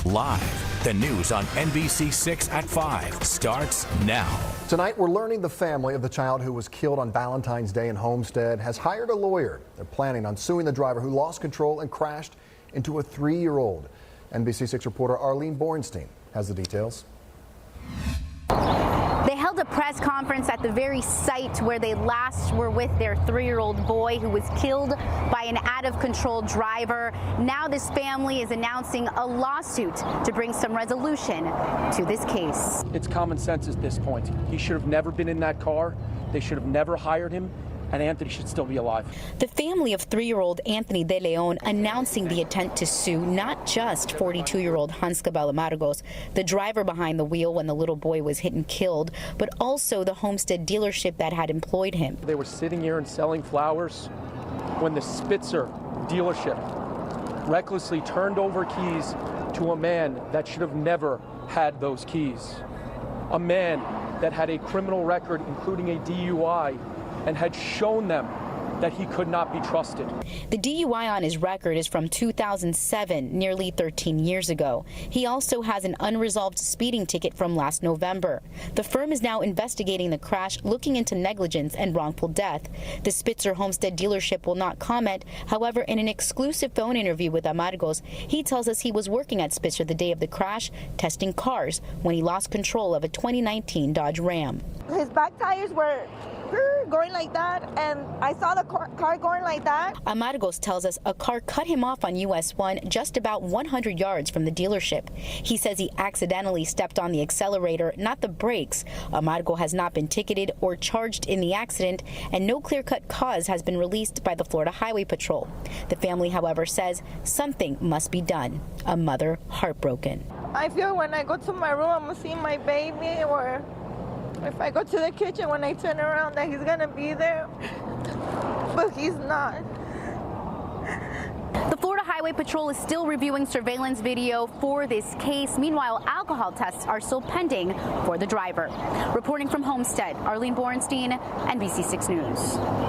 Live, the news on NBC6 at 5 starts now. Tonight, we're learning the family of the child who was killed on Valentine's Day in Homestead has hired a lawyer. They're planning on suing the driver who lost control and crashed into a 3-year-old. NBC6 reporter Arlene Bornstein has the details. They held a press conference at the very site where they last were with their 3-year-old boy who was killed by an out-of-control driver. Now this family is announcing a lawsuit to bring some resolution to this case. It's common sense at this point. He should have never been in that car. They should have never hired him. And Anthony should still be alive. The family of 3-year-old Anthony De Leon announcing the intent to sue not just 42-year-old Hanscabel Amargos, the driver behind the wheel when the little boy was hit and killed, but also the Homestead dealership that had employed him. They were sitting here and selling flowers when the Spitzer dealership recklessly turned over keys to a man that should have never had those keys. A man that had a criminal record, including a DUI, and had shown them that he could not be trusted. The DUI on his record is from 2007, nearly 13 years ago. He also has an unresolved speeding ticket from last November. The firm is now investigating the crash, looking into negligence and wrongful death. The Spitzer Homestead dealership will not comment. However, in an exclusive phone interview with Amargos, he tells us he was working at Spitzer the day of the crash, testing cars, when he lost control of a 2019 Dodge Ram. His back tires were going like that, and I saw the car going like that. Amargos tells us a car cut him off on US 1 just about 100 yards from the dealership. He says he accidentally stepped on the accelerator, not the brakes. Amargo has not been ticketed or charged in the accident, and no clear-cut cause has been released by the Florida Highway Patrol. The family, however, says something must be done. A mother heartbroken. I feel when I go to my room, I'm gonna see my baby, or if I go to the kitchen, when I turn around, that he's gonna be there, but he's not. The Florida Highway Patrol is still reviewing surveillance video for this case. Meanwhile, alcohol tests are still pending for the driver. Reporting from Homestead, Arlene Bornstein, NBC6 News.